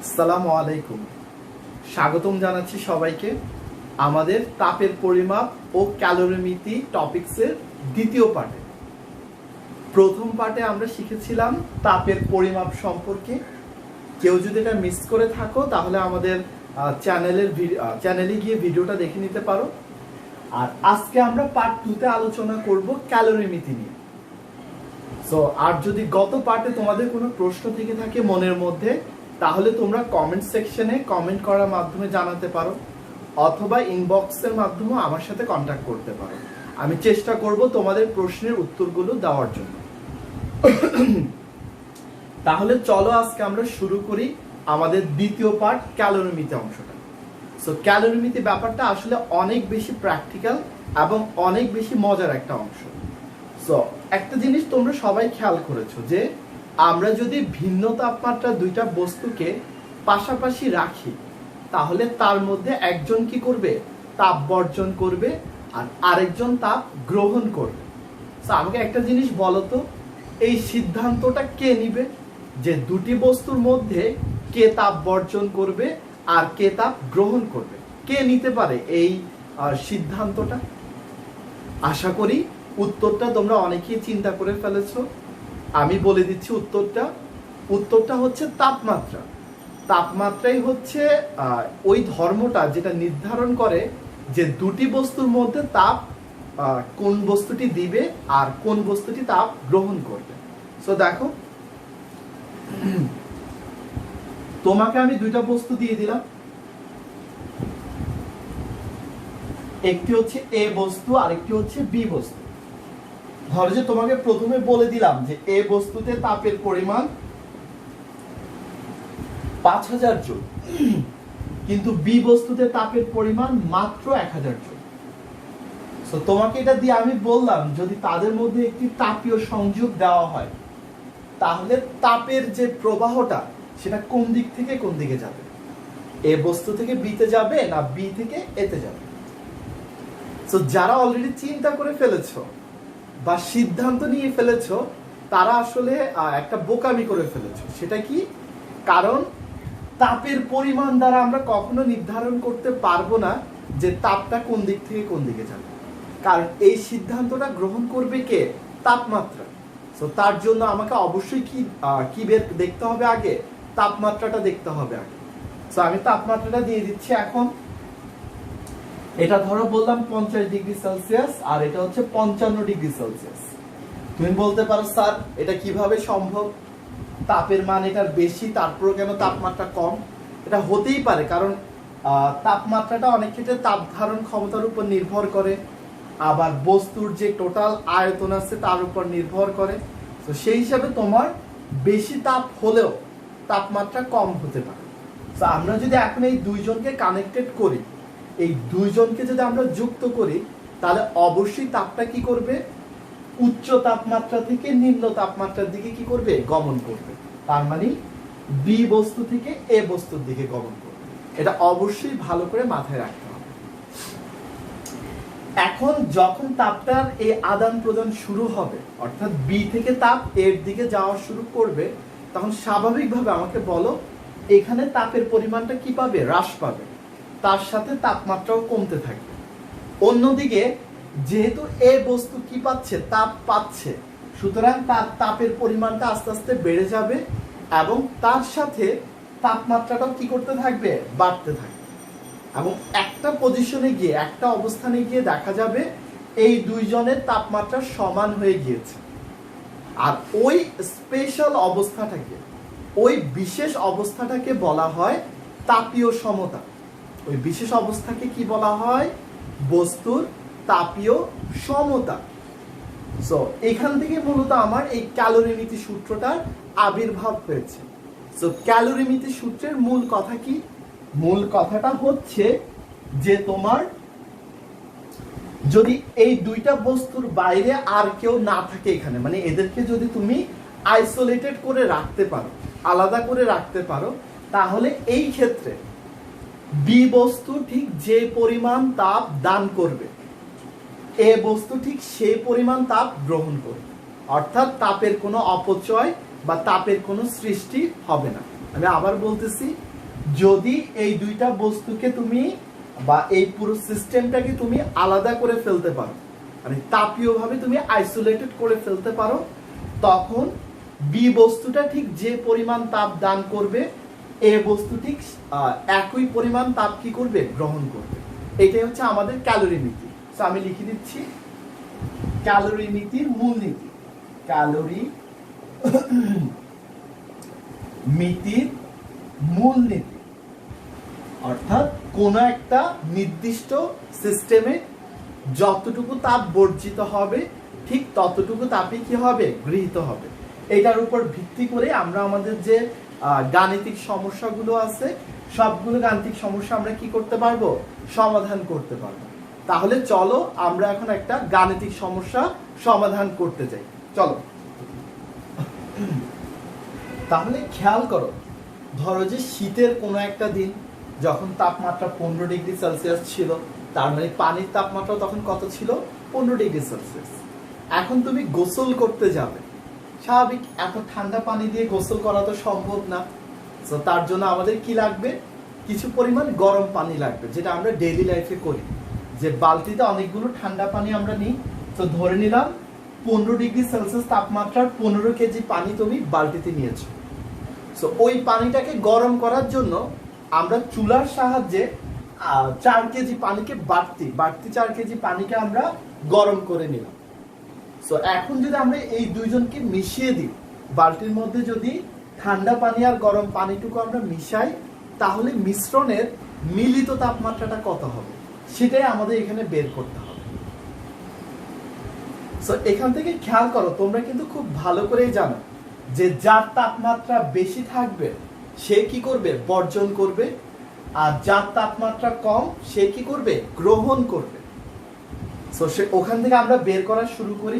আসসালামু আলাইকুম। স্বাগতম জানাচ্ছি সবাইকে আমাদের তাপের পরিমাপ ও ক্যালোরিমিতি টপিকসের দ্বিতীয় পার্টে। প্রথম পার্টে আমরা শিখেছিলাম তাপের পরিমাপ সম্পর্কে। কেউ যদি এটা মিস করে থাকো তাহলে আমাদের চ্যানেলে গিয়ে ভিডিওটা দেখে নিতে পারো। আর আজকে আমরা পার্ট 2 তে আলোচনা করব ক্যালোরিমিতি নিয়ে। আর যদি গত পার্টে তোমাদের কোনো প্রশ্ন থেকে থাকে মনের মধ্যে, তাহলে তোমরা কমেন্ট সেকশনে কমেন্ট করার মাধ্যমে জানাতে পারো, অথবা ইনবক্সের মাধ্যমে আমার সাথে কন্ট্যাক্ট করতে পারো। আমি চেষ্টা করব তোমাদের প্রশ্নের উত্তরগুলো দেওয়ার জন্য। তাহলে চলো আজকে আমরা শুরু করি আমাদের দ্বিতীয় পার্ট, ক্যালোরিমিতি অংশটা। ক্যালোরিমিতি ব্যাপারটা আসলে অনেক বেশি প্র্যাকটিক্যাল এবং অনেক বেশি মজার একটা অংশ। একটা জিনিস তোমরা সবাই খেয়াল করেছো যে আমরা যদি ভিন্ন তাপমাত্রা দুইটা বস্তুকে পাশাপাশি রাখি, তাহলে তার মধ্যে একজন কি করবে? তাপ বর্জন করবে, আর আরেকজন তাপ গ্রহণ করবে। আমাকে একটা জিনিস বলো তো, এই সিদ্ধান্তটা কে নিবে যে দুটি বস্তুর মধ্যে কে তাপ বর্জন করবে আর কে তাপ গ্রহণ করবে? কে নিতে পারে এই সিদ্ধান্তটা? আশা করি উত্তরটা তোমরা অনেকেই চিন্তা করে ফেলেছো। আমি বলে দিচ্ছি উত্তরটা হচ্ছে তাপমাত্রা। তাপমাত্রাই হচ্ছে ওই ধর্মটা যেটা নির্ধারণ করে যে দুটি বস্তুর মধ্যে তাপ কোন বস্তুটি দিবে আর কোন বস্তুটি তাপ গ্রহণ করবে। দেখো, তোমাকে আমি দুইটা বস্তু দিয়ে দিলাম, একটি হচ্ছে এ বস্তু আর একটি হচ্ছে বি বস্তু। ধরো যে তোমাকে প্রথমে বলে দিলাম যে এ বস্তুতে তাপের পরিমাণ 5000 জুল, কিন্তু বি বস্তুতে তাপের পরিমাণ মাত্র 1000 জুল। তোমাকে এটা দিয়ে আমি বললাম যদি তাদের মধ্যে একটি তাপীয় সংযোগ দেওয়া হয়, তাহলে তাপের যে প্রবাহটা সেটা কোন দিক থেকে কোন দিকে যাবে? এ বস্তু থেকে বিতে যাবে না বি থেকে এতে যাবে? যারা অলরেডি চিন্তা করে ফেলেছো বা সিদ্ধান্ত নিয়ে ফেলেছো, তারা আসলে একটা বোকামি করে ফেলেছো। সেটা কি? কারণ তাপের পরিমাণ দ্বারা আমরা কখনো নির্ধারণ করতে পারবো না যে তাপটা কোন দিক থেকে কোন দিকে যাবে, কারণ এই সিদ্ধান্তটা গ্রহণ করবে কে? তাপমাত্রা। তার জন্য আমাকে অবশ্যই কি দেখতে হবে আগে? তাপমাত্রাটা দেখতে হবে আগে। আমি তাপমাত্রাটা দিয়ে দিচ্ছি এখন। এটা ধরো বললাম 50 ডিগ্রি সেলসিয়াস আর এটা হচ্ছে 55 ডিগ্রি সেলসিয়াস। তুমি বলতে পারো স্যার এটা কিভাবে সম্ভব? তাপের মান এটার বেশি, তারপরেও কেন তাপমাত্রা কম? এটা হতেই পারে, কারণ তাপমাত্রাটা অনেক ক্ষেত্রে তাপ ধারণ ক্ষমতার উপর নির্ভর করে, আবার বস্তুর যে টোটাল আয়তন আছে তার উপর নির্ভর করে। তো সেই হিসাবে তোমার বেশি তাপ হলেও তাপমাত্রা কম হতে পারে। তো আমরা যদি এখন এই দুইজনকে কানেক্টেড করি, এই দুইজনকে যদি আমরা যুক্ত করি, তাহলে অবশ্যই তাপটা কি করবে? উচ্চ তাপমাত্রা থেকে নিম্ন তাপমাত্রার দিকে কি করবে? গমন করবে। তার মানে বি বস্তু থেকে এ বস্তুর দিকে গমন করবে। এটা অবশ্যই ভালো করে মাথায় রাখতে হবে। এখন যখন তাপটার এই আদান প্রদান শুরু হবে, অর্থাৎ বি থেকে তাপ এর দিকে যাওয়া শুরু করবে, তখন স্বাভাবিকভাবে আমাকে বলো এখানে তাপের পরিমাণটা কি পাবে? হ্রাস পাবে, তার সাথে তাপমাত্রাও কমতে থাকবে। অন্যদিকে যেহেতু এ বস্তু কি পাচ্ছে? তাপ পাচ্ছে, সুতরাং তার তাপের পরিমাণটা আস্তে আস্তে বেড়ে যাবে এবং তার সাথে তাপমাত্রাটাও কি করতে থাকবে? বাড়তে থাকবে। এবং একটা পজিশনে গিয়ে, একটা অবস্থানে গিয়ে দেখা যাবে এই দুইজনের তাপমাত্রা সমান হয়ে গিয়েছে। আর ওই স্পেশাল অবস্থাটাকে, ওই বিশেষ অবস্থাটাকে বলা হয় তাপীয় সমতা। ওই বিশেষ অবস্থাকে কি বলা হয়? বস্তুর তাপীয় সমতা। এখান থেকে মূলত আমার এই ক্যালোরিমিতি সূত্রটার আবির্ভাব হয়েছে। ক্যালোরিমিতি সূত্রের মূল কথা কি? মূল কথাটা হচ্ছে যে তোমার যদি এই দুইটা বস্তুর বাইরে আর কেউ না থাকে এখানে, মানে এদেরকে যদি তুমি আইসোলেটেড করে রাখতে পারো, আলাদা করে রাখতে পারো, তাহলে এই ক্ষেত্রে বি বস্তু ঠিক যে পরিমাণ তাপ দান করবে, এ বস্তু ঠিক সেই পরিমাণ তাপ গ্রহণ করবে। অর্থাৎ তাপের কোনো অপচয় বা তাপের কোনো সৃষ্টি হবে না। আমি আবার বলতেছি, যদি এই দুইটা বস্তুকে তুমি বা এই পুরো সিস্টেমটাকে তুমি আলাদা করে ফেলতে পারো, মানে তাপীয় ভাবে তুমি আইসোলেটেড করে ফেলতে পারো, তখন বি বস্তুটা ঠিক যে পরিমাণ তাপ দান করবে, এ বস্তু ঠিক একই পরিমাণ তাপ কি করবে, গ্রহণ করবে। এটাই হচ্ছে আমাদের ক্যালোরিমিতি। তো আমি লিখে দিচ্ছি ক্যালোরিমিতির মূলনীতি। ক্যালোরি মিতির মূলনীতি অর্থাৎ কোন একটা নির্দিষ্ট সিস্টেমে যতটুকু তাপ বর্জিত হবে ঠিক ততটুকু তাপই কি হবে, গৃহীত হবে। এটার উপর ভিত্তি করে আমরা আমাদের যে গাণিতিক সমস্যাগুলো আছে সবগুলো গাণিতিক সমস্যা আমরা কি করতে পারবো, সমাধান করতে পারবো। তাহলে চলো আমরা এখন একটা গাণিতিক সমস্যা সমাধান করতে যাই। চলো তাহলে খেয়াল করো, ধরো যে শীতের কোনো একটা দিন যখন তাপমাত্রা 15 ডিগ্রি সেলসিয়াস ছিল, তার মানে পানির তাপমাত্রা তখন কত ছিল, 15 ডিগ্রি সেলসিয়াস। এখন তুমি গোসল করতে যাবে, স্বাভাবিক এত ঠান্ডা পানি দিয়ে গোসল করা তো সম্ভব না। তো তার জন্য আমাদের কি লাগবে, কিছু পরিমাণ গরম পানি লাগবে, যেটা আমরা ডেইলি লাইফে করি, যে বালতিতে অনেকগুলো ঠান্ডা পানি আমরা নিই। তো ধরে নিলাম 15 ডিগ্রি সেলসিয়াস তাপমাত্রার 15 কেজি পানি তুমি বালতিতে নিয়েছো। সো ওই পানিটাকে গরম করার জন্য আমরা চুলার সাহায্যে 4 কেজি পানিকে বাড়তি 4 কেজি পানিকে আমরা গরম করে নিলাম। সো এখন যদি আমরা এই দুইজনকে মিশিয়ে দিই, বালতির মধ্যে যদি ঠান্ডা পানি আর গরম পানিটুকু আমরা মিশাই, তাহলে মিশ্রণের মিলিত তাপমাত্রাটা কত হবে সেটাই আমাদের এখানে বের করতে হবে। সো এখান থেকে খেয়াল করো, তোমরা কিন্তু খুব ভালো করেই জানো যে যার তাপমাত্রা বেশি থাকবে সে কি করবে, বর্জন করবে, আর যার তাপমাত্রা কম সে কি করবে, গ্রহণ করবে। সো সে ওখান থেকে আমরা বের করা শুরু করি।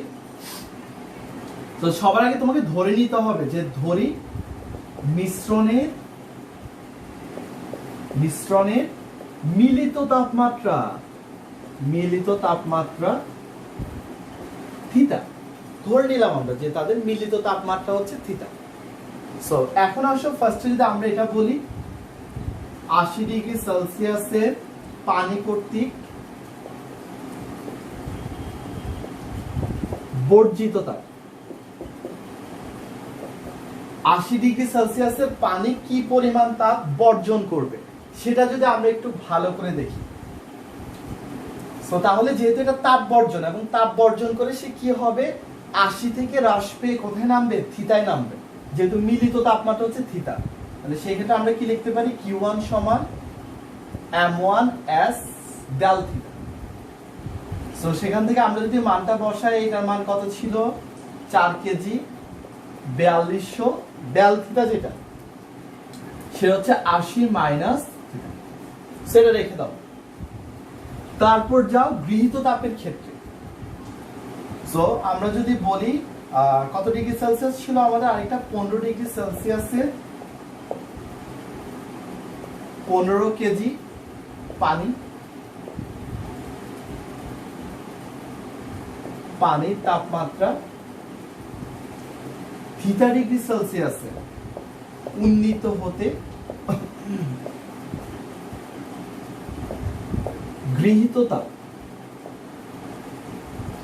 তো সবার আগে তোমাকে ধরে নিতে হবে যে ধরি মিশ্রণের মিলিত তাপমাত্রা থিটা। ধরে নিলাম আমরা যে তাদের মিলিত তাপমাত্রা হচ্ছে থিটা। সো এখন আসো ফার্স্টে যদি আমরা এটা বলি, 80 ডিগ্রি সেলসিয়াসের পানি কর্তৃক বর্জিত তাপ, 80 ডিগ্রি সেলসিয়াসের পানি কি পরিমাণ তাপ বর্জন করবে সেটা যদি আমরা একটু ভালো করে দেখি। সো তাহলে যেহেতু এটা তাপ বর্জন এবং তাপ বর্জন করে সে কি হবে, 80 থেকে হ্রাস পেয়ে কোথায় নামবে, থিতায় নামবে। যেহেতু মিলিত তাপমাত্রা হচ্ছে থিতা, তাহলে সেই ক্ষেত্রে আমরা কি লিখতে পারি, Q1 সমান m1s ডেল থিটা। সো সেখান থেকে আমরা যদি মানটা বসাই, এটার মান কত ছিল, 4 কেজি 4200 ডেল থিটা, যেটা সেটা হচ্ছে 80 মাইনাস থিটা, সেটা রেখে দাও। তারপর যাও গৃহীত তাপের ক্ষেত্রে। সো আমরা যদি বলি কত ডিগ্রি সেলসিয়াস ছিল আমাদের, আরেকটা 15 ডিগ্রি সেলসিয়াসে 15 কেজি পানির তাপমাত্রা থিটা ডিগ্রি সেলসিয়াসে উন্নীত হতে গৃহীত তাপ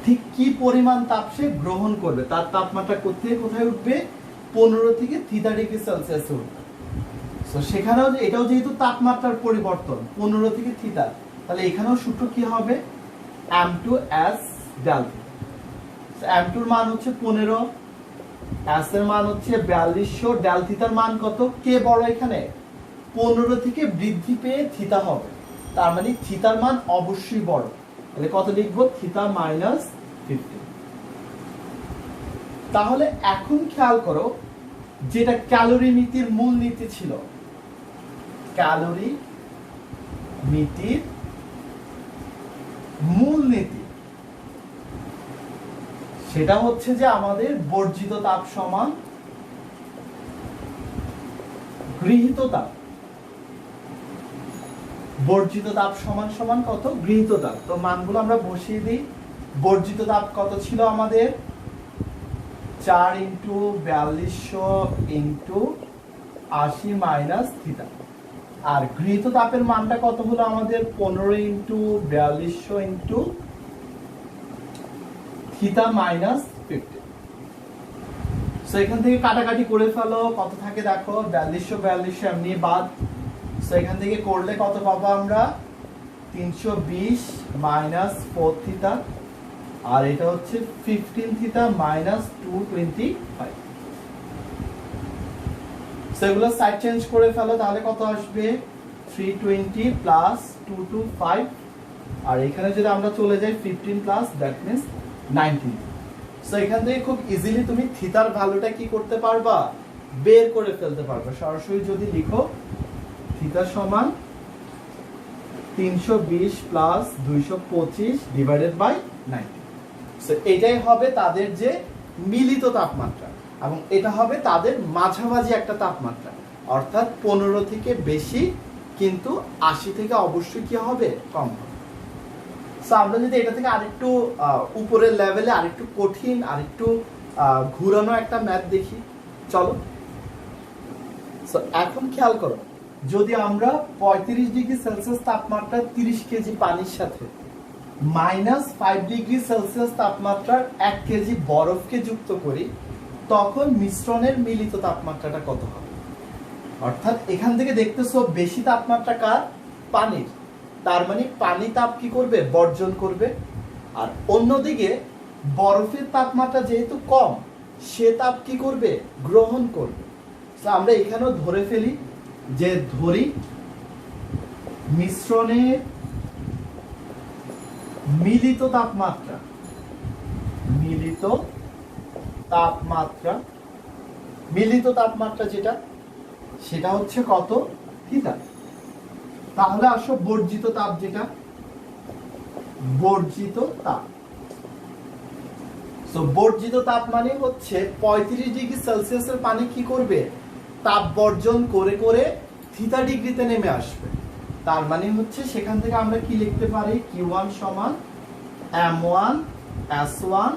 ঠিক কি পরিমাণ তাপ সে গ্রহণ করবে, তার তাপমাত্রা কোথায় কোথায় উঠবে, 15 থেকে থিটা ডিগ্রি সেলসিয়াসে উঠবে। সো সেখানেও এটাও যেহেতু তাপমাত্রার পরিবর্তন 15 থেকে থিটা, তাহলে এখানেও সূত্র কি হবে, m2s ডেল থিটা। m2 এর মান হচ্ছে 15, s এর মান হচ্ছে 4200, ডেল থিটার মান কত, কে বড় এখানে, 15 থেকে বৃদ্ধি পেয়ে থিটা হবে, তার মানে থিটার মান অবশ্যই বড়। তাহলে কত লিখবো, থিটা মাইনাস 50। তাহলে এখন খেয়াল করো, যেটা ক্যালোরিমিতির মূলনীতি ছিল, ক্যালোরিমিতির মূলনীতি সেটা হচ্ছে যে আমাদের বর্জিত তাপ সমান গৃহীত তাপ। বর্জিত তাপ সমান সমান কত, গৃহীত তাপ। তো মানগুলো আমরা বসিয়ে দিই। বর্জিত তাপ কত ছিল আমাদের, 4 × 4200 × 80 মাইনাস থিটা। আর গৃহীত তাপের মানটা কত হলো আমাদের 15 into 4200 into theta minus 50। So এখান থেকে কাটাকাটি করে ফেলো, কত থাকে দেখো, 4200 এমনি বাদ। সো এখান থেকে করলে কত পাবো আমরা, 320 মাইনাস 4 থিটা, আর এটা হচ্ছে 15 থিটা মাইনাস 225। সেগুলো সাইড চেঞ্জ করে ফেলো, তাহলে কত আসবে, 320 প্লাস 225, আর এখানে যদি আমরা চলে যাই 15 প্লাস দ্যাট মিন্স 19। সো এখান থেকে খুব ইজিলি তুমি থিটার ভ্যালুটা কি করতে পারবা, বের করে ফেলতে পারবে। সরাসরি যদি লিখো থিটা সমান 320 প্লাস 225 ডিভাইডেড বাই 90। সো এটাই হবে তাদের যে মিলিত তাপমাত্রা, এবং এটা হবে তাদের মাঝামাঝি একটা তাপমাত্রা, অর্থাৎ 15 থেকে বেশি, কিন্তু 80 থেকে অবশ্যই কি হবে, কম হবে। সো আমরা যদি এটা থেকে আরেকটু উপরের লেভেলে, আরেকটু কঠিন, আরেকটু ঘুরানো একটা ম্যাথ দেখি, চলো। সো এখন খেয়াল করো, যদি আমরা 35 ডিগ্রি সেলসিয়াস তাপমাত্রা 30 কেজি পানির সাথে -5 ডিগ্রি সেলসিয়াস তাপমাত্রার 1 কেজি বরফকে যুক্ত করি, তখন মিশ্রণের মিলিত তাপমাত্রাটা কত হবে। অর্থাৎ এখান থেকে দেখতেছো বেশি তাপমাত্রা কার, পানির, তার মানে পানি তাপ কি করবে, বর্জন করবে। আর অন্যদিকে বরফের তাপমাত্রা যেহেতু কম, সে তাপ কি করবে, গ্রহণ করবে। তো আমরা এখানেও ধরে ফেলি, যে ধরি মিশ্রণের মিলিত তাপমাত্রা, মিলিত তাপমাত্রা, মিলিত তাপমাত্রা যেটা, সেটা হচ্ছে কত, থিটা। তাহলে আসো বর্জিত তাপ যেটা, বর্জিত তাপ। সো বর্জিত তাপ মানে হচ্ছে 35 ডিগ্রি সেলসিয়াসের পানি কি করবে, তাপ বর্জন করে করে থিটা ডিগ্রিতে নেমে আসবে। তার মানে হচ্ছে সেখান থেকে আমরা কি লিখতে পারি, Q1 সমান M1 S1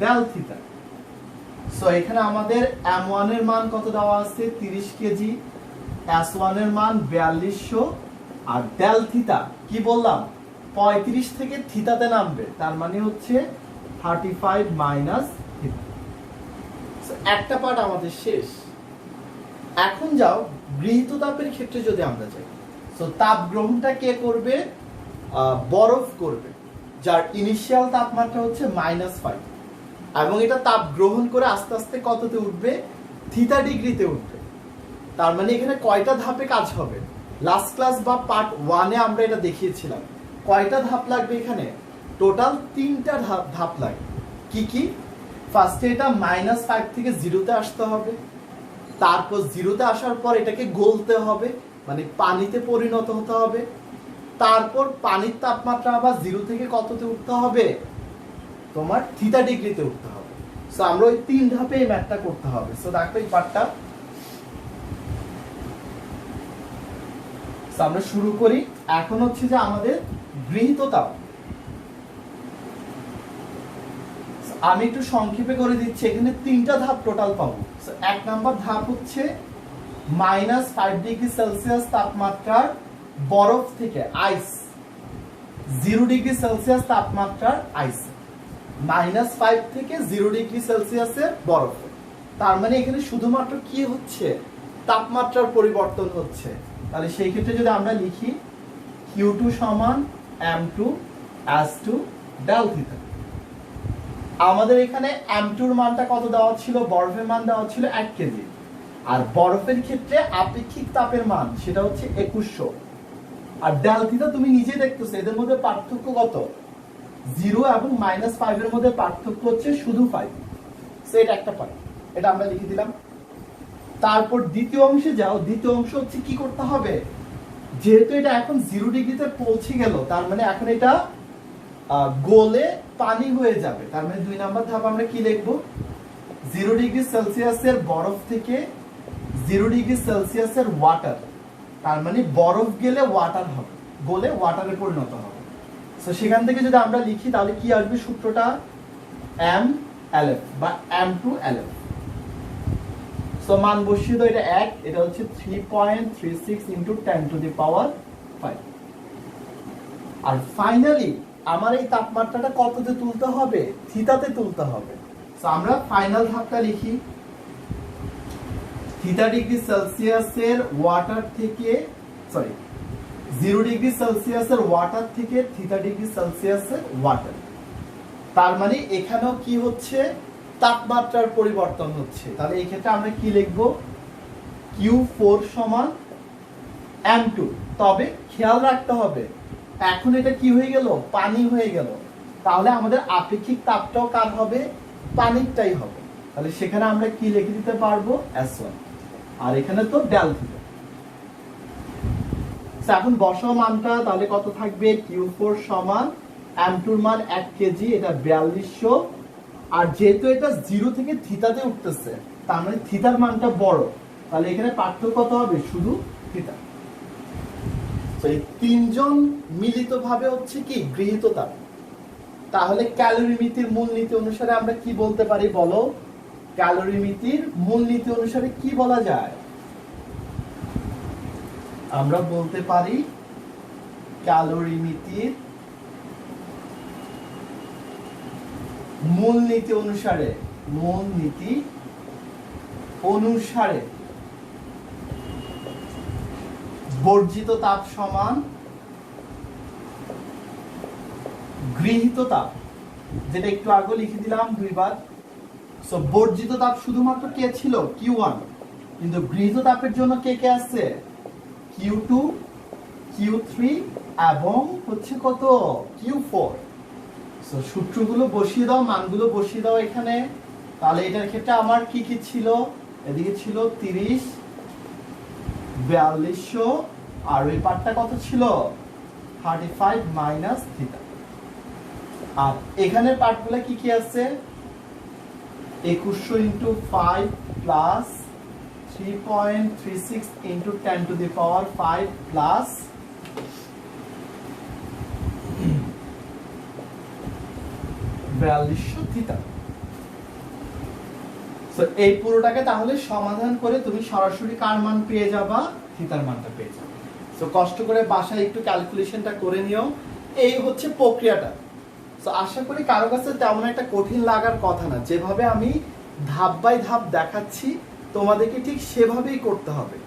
del theta. So এখানে আমাদের M1 এর মান কত দেওয়া আছে, 30 কেজি, S1 এর মান 4200, আর ডেল থিটা কি বললাম, 35 থেকে থিটাতে নামবে, তার মানে হচ্ছে 35 মাইনাস থিটা। সো একটা পার্ট আমাদের শেষ। এখন যাও গৃহীত তাপের ক্ষেত্রে যদি আমরা যাই, সো তাপ গ্রহণটা কে করবে, বরফ করবে, যার ইনিশিয়াল তাপমাত্রা হচ্ছে -5, এবং এটা তাপ গ্রহণ করে আস্তে আস্তে কততে উঠবে, থিটা ডিগ্রিতে উঠবে। তার মানে এখানে কয়টা ধাপে কাজ হবে, লাস্ট ক্লাস বা পার্ট 1 এ আমরা এটা দেখিয়েছিলাম। কয়টা ধাপ লাগবে এখানে, টোটাল 3টা ধাপ লাগবে। কি কি, ফার্স্টে এটা -5 থেকে 0-তে আসতে হবে, তারপর 0-তে আসার পর এটাকে গলতে হবে, মানে পানিতে পরিণত হতে হবে, তারপর পানির তাপমাত্রা আবার 0 থেকে কততে উঠতে হবে, তোমার থিটা ডিগ্রিতে উঠতে হবে। সো আমরা ওই 3 ধাপে এই ম্যাথটা করতে হবে। সো দেখো এই পার্টটা, সো আমরা শুরু করি। এখন হচ্ছে যে আমাদের গৃহীত তাপ, আমি একটু সংক্ষেপে করে দিচ্ছি, এখানে 3টা ধাপ টোটাল পাবো। সো 1 নাম্বার ধাপ হচ্ছে -5 ডিগ্রি সেলসিয়াস তাপমাত্রার বরফ থেকে, আইস, 0 ডিগ্রি সেলসিয়াস তাপমাত্রার আইস, -5 থেকে 0 ডিগ্রি সেলসিয়াসের বরফ। তার মানে এখানে শুধুমাত্র কি হচ্ছে, তাপমাত্রার পরিবর্তন হচ্ছে। তাহলে সেই ক্ষেত্রে যদি আমরা লিখি Q2 সমান M2 S2 ডেল থিটা। আমাদের এখানে M2 এর মানটা কত দেওয়া ছিল, বরফের মান দেওয়া ছিল 1 কেজি, আর বরফের ক্ষেত্রে আপেক্ষিক তাপের মান সেটা হচ্ছে 2100। আর ডেল থিটা তুমি নিজে দেখতেছো এদের মধ্যে পার্থক্য কত, 0 এবং -5 এর মধ্যে পার্থক্য হচ্ছে শুধু 5। সো এটা একটা পার্ট, এটা আমরা লিখে দিলাম। তারপর দ্বিতীয় অংশে যাও। দ্বিতীয় অংশ হচ্ছে কি করতে হবে, যেহেতু এটা এখন 0 ডিগ্রিতে পৌঁছে গেল, তার মানে এখন এটা গলে পানি হয়ে যাবে। তার মানে 2 নাম্বার ধাপ আমরা কি লিখবো, 0 ডিগ্রি সেলসিয়াসের বরফ থেকে 0 ডিগ্রি সেলসিয়াসের ওয়াটার, তার মানে বরফ গেলে ওয়াটার হবে, গলে ওয়াটারে পরিণত হবে। সো সেখান থেকে যদি আমরা লিখি তাহলে কি আসবে, সূত্রটা MLF বা M2LF। সো সো মান বসিয়ে দাও, এটা 1, এটা হচ্ছে 3.36 ইনটু 10 টু দি পাওয়ার 5। আর ফাইনালি আমার এই তাপমাত্রাটা কততে তুলতে হবে? থিতাতে তুলতে হবে। সো আমরা ফাইনাল ধাপটা লিখি। থিটা ডিগ্রি সেলসিয়াসের ওয়াটার থেকে, সরি 0 ডিগ্রি সেলসিয়াসের ওয়াটার থেকে থিটা ডিগ্রি সেলসিয়াসের ওয়াটার। তার মানে এখানেও কি হচ্ছে? তাপমাত্রার পরিবর্তন হচ্ছে। তাহলে এই ক্ষেত্রে আমরা কি লিখব? Q4 সমান M2। তবে খেয়াল রাখতে হবে এখন এটা কি হয়ে গেল? পানি হয়ে গেল। তাহলে আমাদের আপেক্ষিক তাপটাও কার হবে? পানিরটাই হবে। তাহলে সেখানে আমরা কি লিখে দিতে পারবো? S1। আর এখানে তো ডেল থিটা। এখন বসাও মানটা, তাহলে কত থাকবে? Q4 সমান M2 এর মান 1 কেজি, এটা 4200। আর যেহেতু এটা 0 থেকে থিতাতে উঠতেছে, তার মানে থিতার মানটা বড়, তাহলে এখানে পার্থক্য কত হবে? শুধু থিতা। তো এই তিনজন মিলিতভাবে হচ্ছে কি গৃহীত তাপ। তাহলে ক্যালোরিমিতির মূলনীতি অনুসারে আমরা কি বলতে পারি বলো? ক্যালোরিমিতির মূলনীতি অনুসারে কি বলা যায়? আমরা বলতে পারি ক্যালোরিমিতির মূলনীতি অনুসারে, মূলনীতি অনুসারে বর্জিত তাপ সমান গৃহীত তাপ, যেটা একটু আগে লিখে দিলাম 2 বার। সো বর্জিত তাপ শুধুমাত্র কে ছিল? Q1। কিন্তু গৃহীত তাপের জন্য কে কে আছে? Q2, Q3 এবং হচ্ছে কত? Q4। সো সূত্রগুলো বসিয়ে দাও, মানগুলো বসিয়ে দাও এখানে। তাহলে এটার ক্ষেত্রে আমার কি কি ছিল? এদিকে ছিল 30, 4200, আর ওই পার্টটা কত ছিল? 35 মাইনাস থিটা। আর এখানের পার্টগুলো কি কি আছে? 2100 into 5 plus 3.36 into 10 to the power 5 plus 4200 theta. So এই পুরোটাকে তাহলে সমাধান করে তুমি সরাসরি কার মান পেয়ে যাবা? থিটার মানটা পেয়ে যাবে। সো কষ্ট করে বাসায় একটু ক্যালকুলেশনটা করে নিও। এই হচ্ছে প্রক্রিয়াটা। সো আশা করি কারো কাছে তেমন একটা কঠিন লাগার কথা না। যেভাবে আমি ধাপ বাই ধাপ দেখাচ্ছি তোমাদেরকে ঠিক সেভাবেই করতে হবে।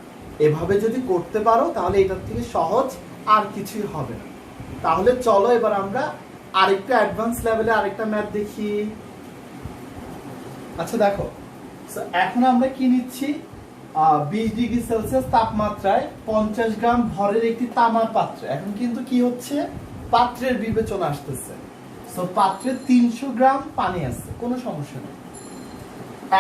এভাবে যদি করতে পারো তাহলে এটার থেকে সহজ আর কিছুই হবে না। তাহলে চলো এবার আমরা আরেকটা অ্যাডভান্স লেভেলে আরেকটা ম্যাথ দেখি। আচ্ছা দেখো, এখন আমরা কি নিচ্ছি? 20 ডিগ্রি সেলসিয়াস তাপমাত্রায় 50 গ্রাম ভরের একটি তামার পাত্রে। এখন কিন্তু কি হচ্ছে? পাত্রের বিবেচনা আসতেছে। সো পাত্রে 300 গ্রাম পানি আছে, কোনো সমস্যা নেই।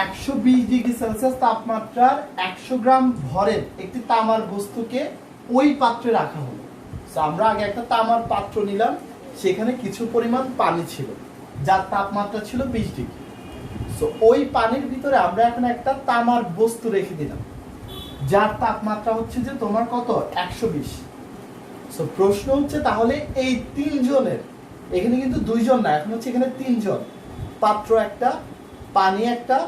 120 ডিগ্রি সেলসিয়াস তাপমাত্রার 100 গ্রাম ভরের একটি তামার বস্তুকে ওই পাত্রে রাখা হলো। সো আমরা আগে একটা তামার পাত্র নিলাম, সেখানে কিছু পরিমাণ পানি ছিল, যার তাপমাত্রা ছিল 20 ডিগ্রি। সো ওই পানির ভিতরে আমরা এখন একটা তামার বস্তু রেখে দিলাম, যার তাপমাত্রা হচ্ছে যে তোমার কত? 120। সো প্রশ্ন হচ্ছে তাহলে এই তিনজনের, এখানে কিন্তু 2 জন না, এখন হচ্ছে এখানে 3 জন, পাত্র একটা, পানি একটা,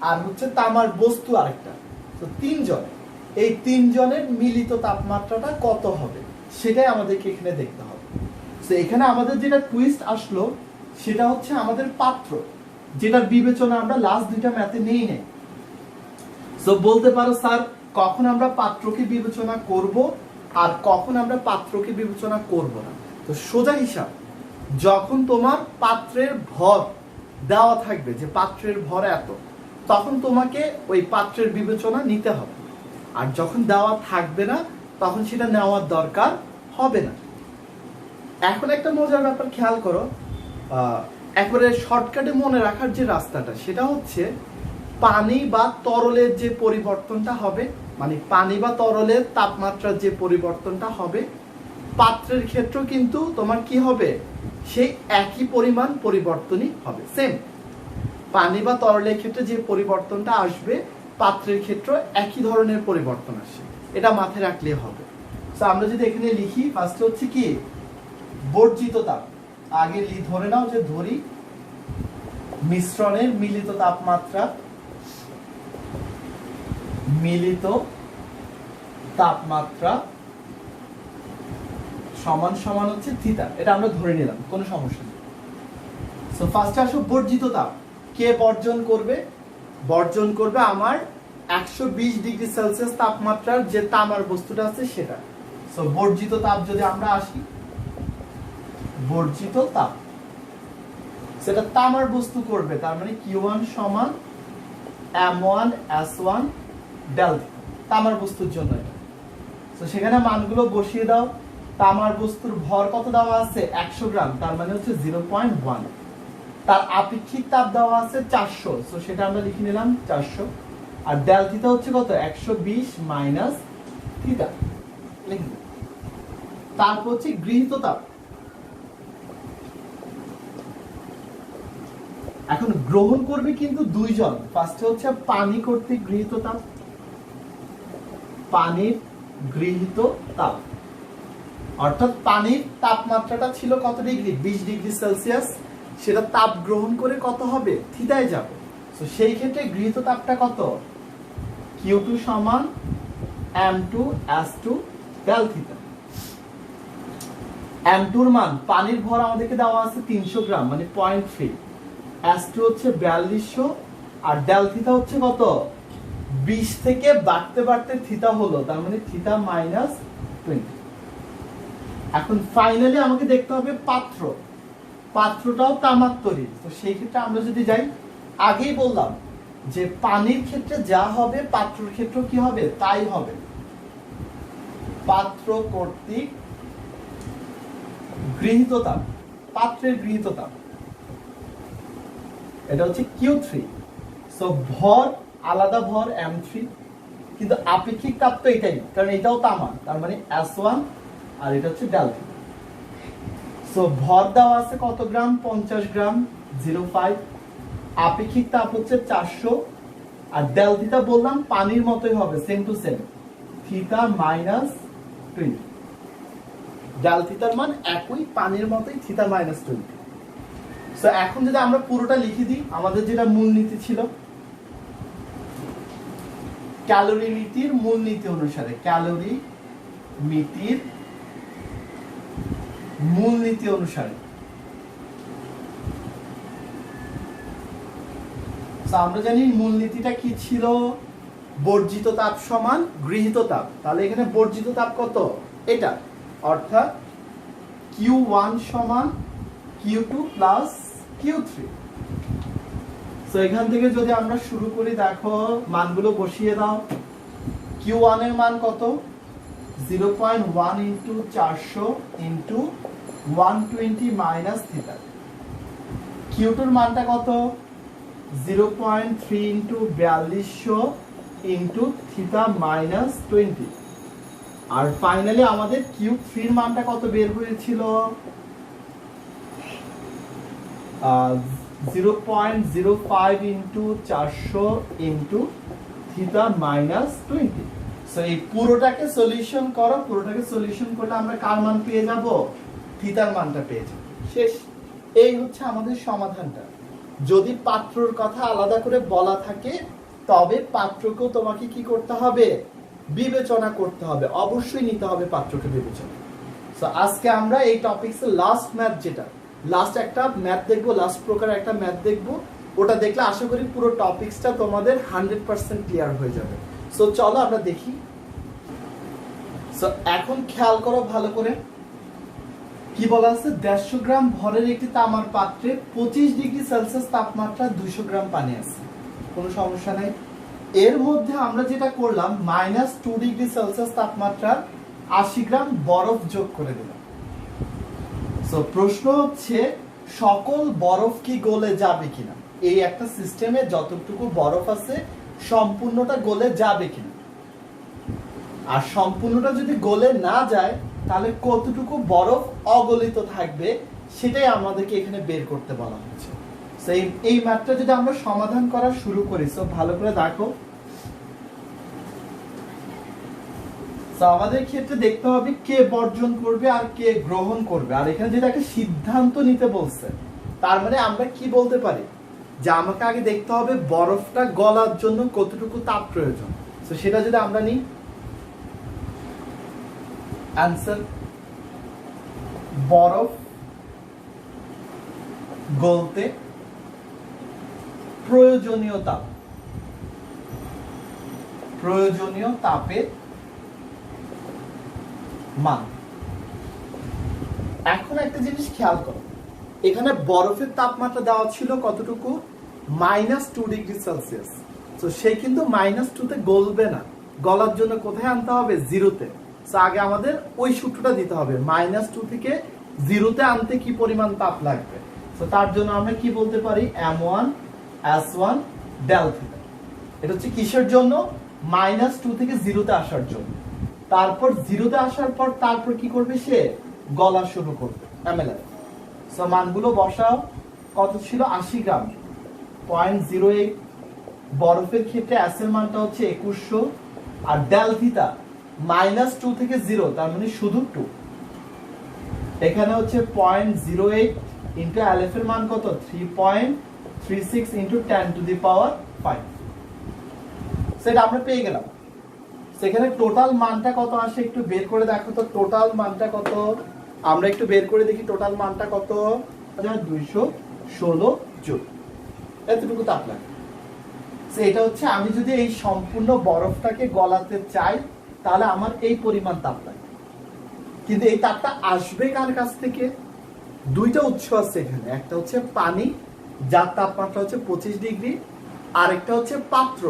আর হচ্ছে তামার বস্তু আরেকটা। তো 3 জন, এই 3 জনের মিলিত তাপমাত্রাটা কত হবে সেটাই আমাদেরকে এখানে দেখতে হবে। তো এখানে আমাদের যেটা টুইস্ট আসলো সেটা হচ্ছে আমাদের পাত্র, যেটার বিবেচনা আমরা লাস্ট 2টা ম্যাথে নেই নেই। সো বলতে পারো স্যার কখন আমরা পাত্রকে বিবেচনা করব আর কখন আমরা পাত্রকে বিবেচনা করব না? তো সোজা হিসাব, যখন তোমার পাত্রের ভর দেওয়া থাকবে যে পাত্রের ভর এত, তখন তোমাকে ওই পাত্রের বিবেচনা নিতে হবে। আর যখন দেওয়া থাকবে না তখন সেটা নেওয়ার দরকার হবে না। এখন একটা মজার ব্যাপার খেয়াল করো, একবারে শর্টকাটে মনে রাখার যে রাস্তাটা, সেটা হচ্ছে পানি বা তরলের যে পরিবর্তনটা হবে, মানে পানি বা তরলের তাপমাত্রার যে পরিবর্তনটা হবে, পাত্রের ক্ষেত্রেও কিন্তু তোমার কি হবে? সেই একই পরিমাণ পরিবর্তনই হবে। সেম পানি বা তরলের ক্ষেত্রে যে পরিবর্তনটা আসবে, পাত্রের ক্ষেত্রে একই ধরনের পরিবর্তন আসে। এটা মাথায় রাখলে হবে। তো আমরা যদি এখানে লিখি, ফার্স্টে হচ্ছে কি বর্জিত তাপ, আগে ধরে নাও যে ধরি মিশ্রণের মিলিত তাপমাত্রা মিলিত তাপমাত্রা সমান সমান হচ্ছে থিটা। এটা আমরা ধরে নিলাম, কোনো সমস্যা নেই। সো ফার্স্টে আসো বর্জিত তাপ। কে বর্জন করবে? বর্জন করবে আমার 120 ডিগ্রি সেলসিয়াস তাপমাত্রার যে তামার বস্তুটা আছে সেটা। সো বর্জিত তাপ যদি আমরা আসি, বর্জিত তাপ সেটা তামার বস্তু করবে, তার মানে Q1 সমান M1 S1 ডেল্টা, তামার বস্তুর জন্য এটা। তো সেখানে মানগুলো বসিয়ে দাও। তামার বস্তুর ভর কত দেওয়া আছে? 100 গ্রাম, তার মানে হচ্ছে 0.1। তার আপেক্ষিক তাপ দেওয়া আছে 400, সো সেটা আমরা লিখে নিলাম 400। আর ডেল থিটা হচ্ছে কত? 120 মাইনাস থিটা, লিখে দিই। তারপর হচ্ছে গৃহীত তাপ। এখন গ্রহণ করবে কিন্তু দুইজন। ফার্স্টে হচ্ছে পানি কর্তৃক গৃহীত তাপ, পানির গৃহীত তাপ, অর্থাৎ পানির তাপমাত্রাটা ছিল কত ডিগ্রি? 20 degree Celsius. সেটা তাপ গ্রহণ করে কত হবে? থিতায় যাবে। তো সেই ক্ষেত্রে গৃহীত তাপটা কত? Q2 সমান M2 S2 del theta. M2 এর মান, পানির ভর আমাদেরকে দেওয়া আছে 300 গ্রাম, মানে 0.3। S2 হচ্ছে 4200, আর ডেল থিটা হচ্ছে কত? 20 থেকে বাড়তে বাড়তে থিটা হলো, তার মানে থিটা মাইনাস 20। এখন ফাইনালি আমাকে দেখতে হবে পাত্র। পাত্রটাও তামার তৈরি। তো সেই ক্ষেত্রে আমরা যদি যাই, আগেই বললাম যে পানির ক্ষেত্রে যা হবে পাত্রের ক্ষেত্রে কি হবে? তাই হবে। পাত্র কর্তৃক গৃহীত তাপ, পাত্রের গৃহীত তাপ, এটা হচ্ছে Q3। সো ভর আলাদা, ভর M3, কিন্তু আপেক্ষিক তাপ তো এটাই, কারণ এটাও তামা, তার মানে S1, আর এটা হচ্ছে ডেল্টা। সো ভর দেওয়া আছে কত গ্রাম? 50 গ্রাম, 0.5। আপেক্ষিক তাপ হচ্ছে 400, আর ডেল থিটা বললাম পানির মতোই হবে, same to same, theta minus 20। Del থিটার মান একই, পানির মতোই, থিটা মাইনাস 20। সো এখন যদি আমরা পুরোটা লিখে দিই, আমাদের যেটা মূলনীতি ছিল, ক্যালোরি নীতির মূলনীতি অনুসারে, ক্যালোরি নীতির মূলনীতি অনুসারে আমরা জানি মূলনীতিটা কি ছিল? বর্জিত তাপ সমান গৃহীত তাপ। তাহলে এখানে বর্জিত তাপ কত? এটা, অর্থাৎ Q1 সমান Q2 প্লাস Q3। সো এখান থেকে যদি আমরা শুরু করি, দেখো মানগুলো বসিয়ে দাও। Q1 এর মান কত? 0.1 into 400 into 120 minus theta. Q2 এর মানটা কত? 0.3 ইন্টু 4200 ইন্টু থিটা মাইনাস 20। আর ফাইনালি আমাদের Q3 এর মানটা কত বের হয়েছিল? 0.05 into 400 into theta minus 20। So এই পুরোটাকে সলিউশন করো, পুরোটাকে সলিউশন করলে আমরা কার মান পেয়ে যাব? থিটার মানটা পেয়ে যাব। শেষ। এই হচ্ছে আমাদের সমাধানটা। যদি পাত্রর কথা আলাদা করে বলা থাকে, তবে পাত্রকেও তোমাকে কি করতে হবে? বিবেচনা করতে হবে, অবশ্যই নিতে হবে পাত্রকে বিবেচনা। সো আজকে আমরা এই টপিকসের লাস্ট ম্যাথ, যেটা লাস্ট একটা ম্যাথ দেখবো, লাস্ট প্রকার একটা ম্যাথ দেখবো, ওটা দেখলে আশা করি পুরো টপিকসটা তোমাদের 100% ক্লিয়ার হয়ে যাবে। সো চলো আমরা দেখি। সো এখন খেয়াল করো ভালো করে, কি বলা আছে? 150 গ্রাম ভরের একটি তামার পাত্রে 25 ডিগ্রি সেলসিয়াস তাপমাত্রা 200 গ্রাম পানি আছে, কোনো সমস্যা নাই। এর মধ্যে আমরা যেটা করলাম, -2 ডিগ্রি সেলসিয়াস তাপমাত্রার 80 গ্রাম বরফ যোগ করে দিলাম। সো প্রশ্ন হচ্ছে, সকল বরফ কি গলে যাবে কিনা? এই একটা সিস্টেমে যতটুকু বরফ আছে সম্পূর্ণটা গলে যাবে কিনা, আর সম্পূর্ণটা যদি গলে না যায় তাহলে কতটুকু বরফ অগলিত থাকবে, সেটাই আমাদেরকে এখানে বের করতে বলা হচ্ছে। সো এই ম্যাথটা যদি আমরা সমাধান করা শুরু করি, সো ভালো করে দেখো। সো আমাদের ক্ষেত্রে দেখতে হবে কে বর্জন করবে আর কে গ্রহণ করবে। আর এখানে যেটা একটা সিদ্ধান্ত নিতে বলছে, তার মানে আমরা কি বলতে পারি? যে আমাকে আগে দেখতে হবে বরফটা গলার জন্য কতটুকু তাপ প্রয়োজন। তো সেটা যদি আমরা নিই, অ্যান্সার বরফ গলতে প্রয়োজনীয় তাপের মান। এখন একটা জিনিস খেয়াল করো, এখানে বরফের তাপমাত্রা দেওয়া ছিল কতটুকু, -2°C। তো সে কিন্তু -2 তে গলবে না, গলার জন্য কোথায় আনতে হবে, 0-তে। তো আগে আমাদের ওই সূত্রটা দিতে হবে, -2 থেকে 0-তে আনতে কি পরিমাণ তাপ লাগবে। তো তার জন্য আমরা কি বলতে পারি, m1s1 ডেল থিটা। এটা হচ্ছে কিসের জন্য, -2 থেকে 0-তে আসার জন্য। তারপর 0-তে আসার পর তারপর কি করবে, সে গলা শুরু করবে ml। সো মানগুলো বসাও, কত ছিল, 80 গ্রাম, 0.08। বরফের ক্ষেত্রে s এর মানটা হচ্ছে 2100, আর ডেল থিটা -2 থেকে 0, তার মানে শুধু 2। এখানে হচ্ছে 0.08 ইন্টু LF এর মান কত, 3.36 ইন্টু 10⁵। সেটা আমরা পেয়ে গেলাম। সেখানে টোটাল মানটা কত আসে একটু বের করে দেখো তো, টোটাল মানটা কত, আমরা একটু বের করে দেখি টোটাল মানটা কত, 216 জুল। এতটুকু তাপ লাগে। এটা হচ্ছে, আমি যদি এই সম্পূর্ণ বরফটাকে গলাতে চাই তাহলে আমার এই পরিমাণ তাপ লাগে। কিন্তু এই তাপটা আসবে কার কাছ থেকে, দুইটা উৎস আছে এখানে, একটা হচ্ছে পানি যার তাপমাত্রা হচ্ছে 25°, আর একটা হচ্ছে পাত্র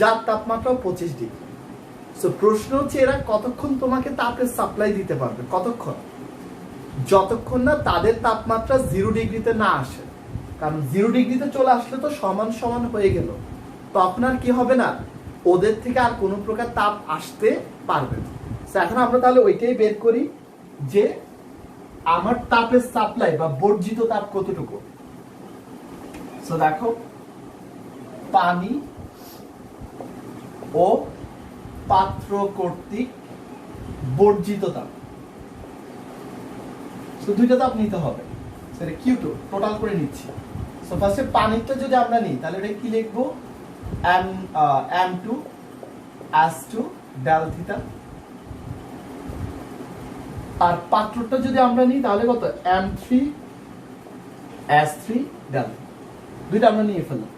যার তাপমাত্রা 25°। সো প্রশ্ন হচ্ছে এরা কতক্ষণ তোমাকে তাপের সাপ্লাই দিতে পারবে, কতক্ষণ, যতক্ষণ না তাদের তাপমাত্রা 0°তে না আসে। কারণ 0°তে চলে আসলে তো সমান সমান হয়ে গেল, তখন আর কি হবে না, ওদের থেকে আর কোনো প্রকার তাপ আসতে পারবে না। এখন আমরা তাহলে ওইটাই বের করি যে আমার তাপের সাপ্লাই বা বর্জিত তাপ কতটুকু। সো দেখো, পানি ও পাত্র কর্তৃক বর্জিত তাপ, দুইটা তাপ নিতে হবে, সেটা Q2 টোটাল করে নিচ্ছি। সো ফার্স্টে পানিটা যদি আমরা নিই তাহলে এটা কি লিখবো, m2s2 ডেল থিটা। আর পাত্রটা যদি আমরা নিই তাহলে কত, m3s3 ডেল। দুইটা আমরা নিয়ে ফেললাম।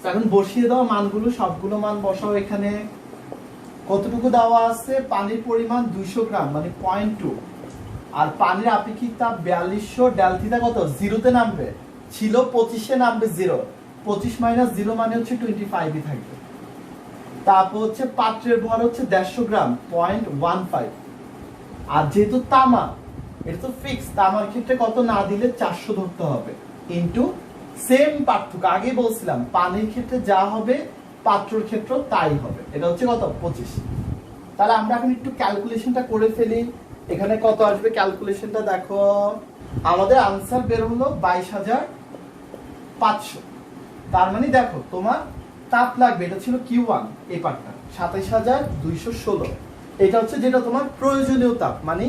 এখন বসিয়ে দাও মানগুলো, সবগুলো মান বসাও। এখানে কতটুকু দেওয়া আছে, পানির পরিমাণ 200 গ্রাম মানে 0.2, আর পানির আপেক্ষিক তাপ 4200, ডেল থিটা কত, 0-তে নামবে, ছিল 25-এ নামবে 0, 25 - 0 মানে হচ্ছে 25-ই থাকবে। তারপর হচ্ছে পাত্রের ভর হচ্ছে 150 গ্রাম, 0.15। আর যেহেতু তামা, এটা তো ফিক্স, তামার ক্ষেত্রে কত না দিলে 400 ধরতে হবে, ইন্টু সেম পার্থক্য, আগে বলছিলাম পানির ক্ষেত্রে যা হবে পাত্রর ক্ষেত্রেও তাই হবে, এটা হচ্ছে কত, 25। তাহলে আমরা এখন একটু ক্যালকুলেশনটা করে ফেলি। এখানে কত আসবে, ক্যালকুলেশনটা দেখো, আমাদের আনসার বের হলো 22,500। তার মানে দেখো তোমার তাপ লাগবে, এটা ছিল Q1, এই পার্টটা 27,216। এটা হচ্ছে যেটা তোমার প্রয়োজনীয় তাপ, মানে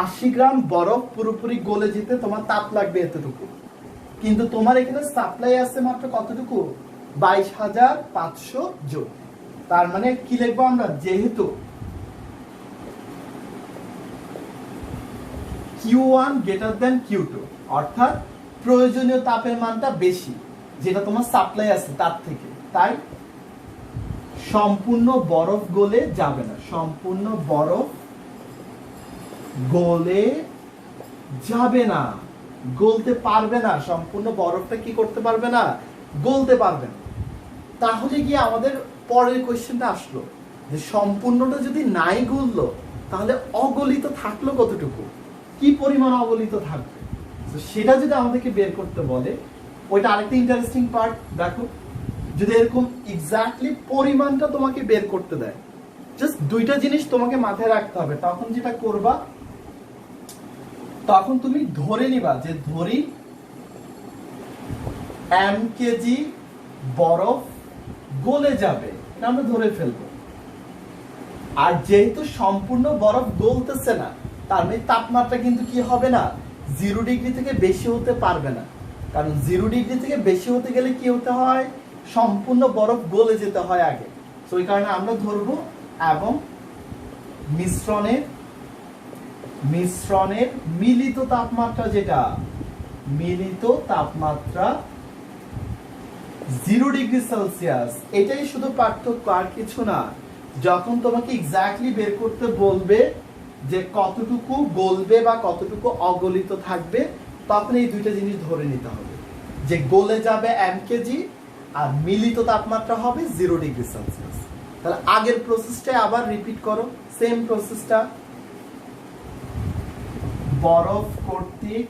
80 গ্রাম বরফ পুরোপুরি গলে যেতে তোমার তাপ লাগবে এতটুকু। কিন্তু তোমার এখানে সাপ্লাই আছে মাত্র কতটুকু, 22,500 জুল। তার মানে কি লিখবো আমরা, যেহেতু Q1 গ্রেটার দেন Q2, অর্থাৎ প্রয়োজনীয় তাপের মানটা বেশি যেটা তোমার সাপ্লাই আছে তার থেকে, তাই সম্পূর্ণ বরফ গলে যাবে না, সম্পূর্ণ বরফ গলে যাবে না, গলতে পারবে না, সম্পূর্ণ বরফটা কি করতে পারবে না, গলতে পারবে না। তাহলে গিয়ে আমাদের পরের কোয়েশ্চেনটা আসলো যে সম্পূর্ণটা যদি নাই গললো তাহলে অগলিত থাকলো কতটুকু, কি পরিমাণ অগলিত থাকবে, তো সেটা যদি আমাদেরকে বের করতে বলে, ওইটা আরেকটা ইন্টারেস্টিং পার্ট। দেখো যদি এরকম এক্স্যাক্টলি পরিমাণটা তোমাকে বের করতে দেয়, জাস্ট দুইটা জিনিস তোমাকে মাথায় রাখতে হবে। তখন যেটা করবা, তখন তুমি ধরে নিবা যে ধরি m কেজি বরফ গলে যাবে, এটা আমরা ধরে ফেলবো। আর যেহেতু সম্পূর্ণ বরফ গলতেছে না, তার মানে তাপমাত্রা কিন্তু কি হবে না, 0 ডিগ্রি থেকে বেশি হতে পারবে না। কারণ 0 ডিগ্রি থেকে বেশি হতে গেলে কি হতে হয়, সম্পূর্ণ বরফ গলে যেতে হয় আগে। তো এই কারণে আমরা ধরবো এবং মিশ্রণের মিলিত তাপমাত্রা, যেটা মিলিত তাপমাত্রা 0 ডিগ্রি সেলসিয়াস। এটাই শুধু পার্থক্য, আর কিছু না। যখন তোমাকে এক্স্যাক্টলি বের করতে বলবে যে কতটুকু গলবে বা কতটুকু অগলিত থাকবে, তখন এই দুইটা জিনিস ধরে নিতে হবে, যে গলে যাবে mkg আর মিলিত তাপমাত্রা হবে 0 ডিগ্রি সেলসিয়াস। তাহলে আগের প্রসেসটা আবার রিপিট করো, সেম প্রসেসটা। বরফ কর্তৃক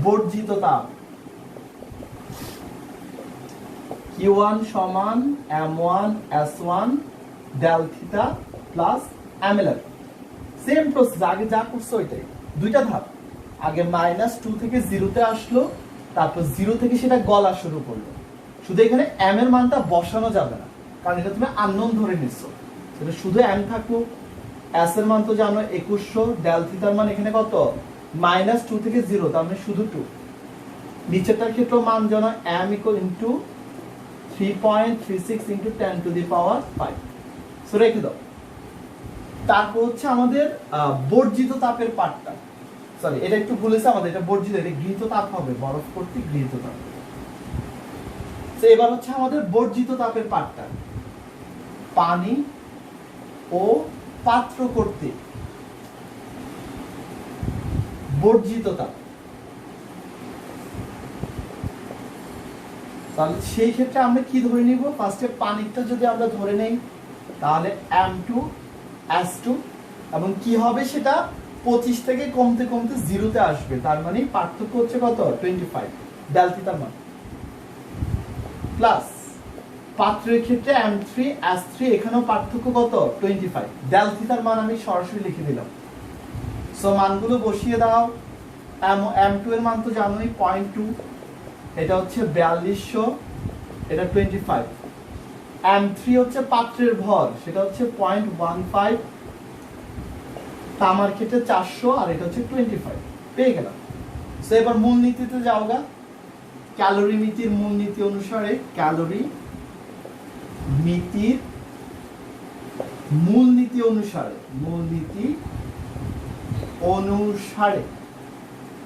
বর্জিত তাপ Q1 সমান M1 S1 del theta plus mLr। Same process, আগে যা করছো ওইটাই, দুইটা ধাপ। আগে -2 থেকে 0 তে আসলো, তারপর 0 থেকে সেটা গলা শুরু করলো। শুধু এখানে m এর মানটা বসানো যাবে না, কারণ এটা তুমি আননোন ধরে নিচ্ছো। সেটা শুধু m থাকুক। s এর মান তো জানো 2100, ডেল থিটার মান এখানে কত, -2 থেকে 0, তার মানে শুধু 2। নিচেরটার ক্ষেত্রে মান জানো m equal into 3.36 into 10 to the power 5। So রেখে দাও। তারপর হচ্ছে আমাদের বর্জিত তাপের পার্টটা, সরি এটা একটু ভুলেছে আমাদের, এটা বর্জিত, এটা গৃহীত তাপ হবে, বরফ কর্তৃক গৃহীত তাপ। তো এবার হচ্ছে আমাদের বর্জিত তাপের পার্টটা, পানি ও পাত্র কর্তৃক বর্জিত তাপ। তাহলে সেই ক্ষেত্রে আমরা কি ধরে নিব, ফার্স্টে পানিটা যদি আমরা ধরে নেই, তাহলে M2 S2, এবং কি হবে সেটা 25 থেকে কমতে কমতে 0 তে আসবে। তার মানে পার্থক্য হচ্ছে কত, 25 ডেল থিটার মান, প্লাস পাত্রের ক্ষেত্রে M3 S3, এখানেও পার্থক্য কত, 25 ডেল থিটার মান আমি সরাসরি লিখে দিলাম। সো মানগুলো বসিয়ে দাও। M2 এর মান তো জানোই 0.2, এটা হচ্ছে 4200, এটা 25। M3 হচ্ছে পাত্রের ভর, সেটা হচ্ছে 0.15, তামার ক্ষেত্রে 400, আর এটা হচ্ছে 25। পেয়ে গেলাম। সো এবার মূলনীতিতে যাওগা। ক্যালোরিমিতির মূলনীতি অনুসারে, মূলনীতি অনুসারে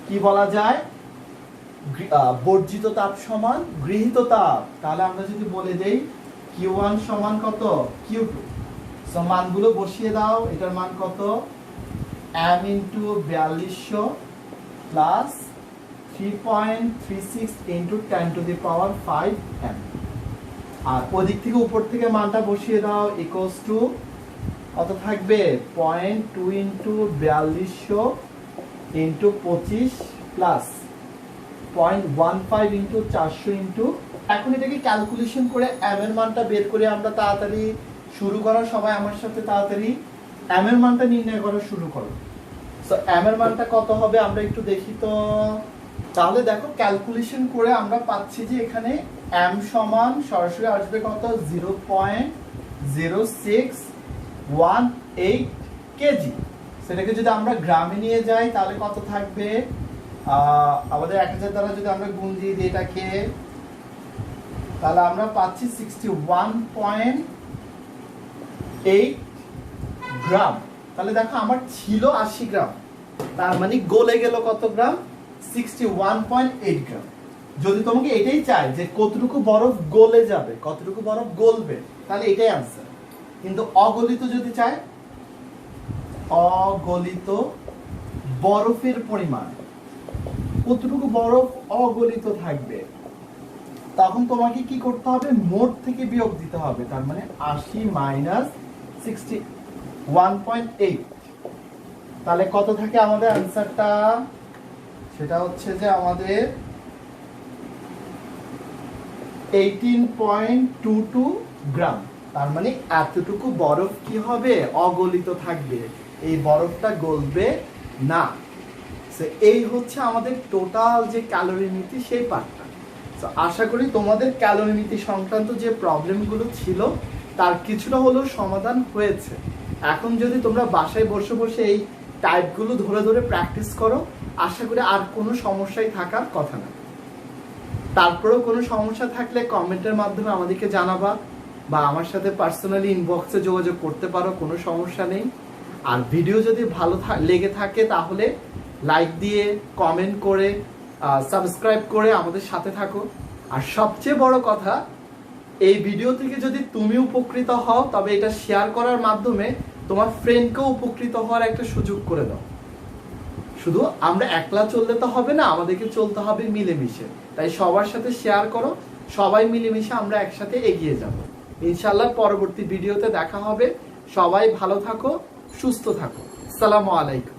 কি বলা যায়, বর্জিত তাপ সমান গৃহীত তাপ। তাহলে আমরা যদি বলে দেই Q1 সমান কত, Q2। সো মানগুলো বসিয়ে দাও। এটার মান কত, m into 4200 plus 3.36 into 10 to the power 5 m। আর ওদিক থেকে উপর থেকে মানটা বসিয়ে দাও, ইকুয়ালস টু কত থাকবে, 0.2 into 4200 into 25 plus 0.15 into 400 into. এখন এটাকে ক্যালকুলেশন করে m এর মানটা বের করে আমরা তাড়াতাড়ি শুরু করার, সবাই আমার সাথে তাড়াতাড়ি m এর মানটা নির্ণয় করা শুরু করো। সো m এর মানটা কত হবে আমরা একটু দেখি তো। তাহলে দেখো ক্যালকুলেশন করে আমরা পাচ্ছি যে এখানে m সমান সরাসরি আসবে কত, 0.0618 কেজি। সেটাকে যদি আমরা গ্রামে নিয়ে যাই তাহলে কত থাকবে, আমাদের 1000 দ্বারা যদি আমরা গুণ দিয়ে দিই এটাকে, তাহলে আমরা পাচ্ছি 61.8 গ্রাম। তাহলে দেখো আমার ছিল 80 গ্রাম, তার মানে গলে গেল কত গ্রাম, 61.8 গ্রাম। যদি তোমাকে এটাই চাই যে কতটুকু বরফ গলে যাবে, কতটুকু বরফ গলবে, তাহলে এটাই आंसर। কিন্তু অগলিত যদি চাই, অগলিত বরফের পরিমাণ কতটুকু বরফ অগলিত থাকবে, তখন তোমাকে কি করতে হবে, মোট থেকে বিয়োগ দিতে হবে। তার মানে 80 মাইনাস 61.8, তাহলে কত থাকে আমাদের आंसरটা, সেটা হচ্ছে যে আমাদের 18.22 গ্রাম। তার মানে এতটুকু বরফ কি হবে, অগলিত থাকবে, এই বরফটা গলবে না। এই হচ্ছে আমাদের টোটাল যে ক্যালোরি নীতি, সেই পার্টটা। তো আশা করি তোমাদের ক্যালোরি নীতি সংক্রান্ত যে প্রবলেমগুলো ছিল তার কিছুটা হলেও সমাধান হয়েছে। এখন যদি তোমরা বাসায় বসে বসে এই টাইপগুলো ধরে ধরে প্র্যাকটিস করো, আশা করি আর কোনো সমস্যাই থাকার কথা না। তারপরেও কোনো সমস্যা থাকলে কমেন্টের মাধ্যমে আমাদেরকে জানাবা। বা আমার সাথে পার্সোনালি ইনবক্সে যোগাযোগ করতে পারো, কোনো সমস্যা নেই। আর ভিডিও যদি ভালো লেগে থাকে তাহলে লাইক দিয়ে, কমেন্ট করে, সাবস্ক্রাইব করে আমাদের সাথে থাকো। আর সবচেয়ে বড় কথা, এই ভিডিও থেকে যদি তুমি উপকৃত হও তবে এটা শেয়ার করার মাধ্যমে তোমার ফ্রেন্ডকেও উপকৃত হওয়ার একটা সুযোগ করে দাও। শুধু আমরা একলা চললে তো হবে না, আমাদেরকে চলতে হবে মিলেমিশে। তাই সবার সাথে শেয়ার করো, সবাই মিলেমিশে আমরা একসাথে এগিয়ে যাব। ইনশাআল্লাহ পরবর্তী ভিডিওতে দেখা হবে। সবাই ভালো থাকো, সুস্থ থাকো। আসসালামু আলাইকুম।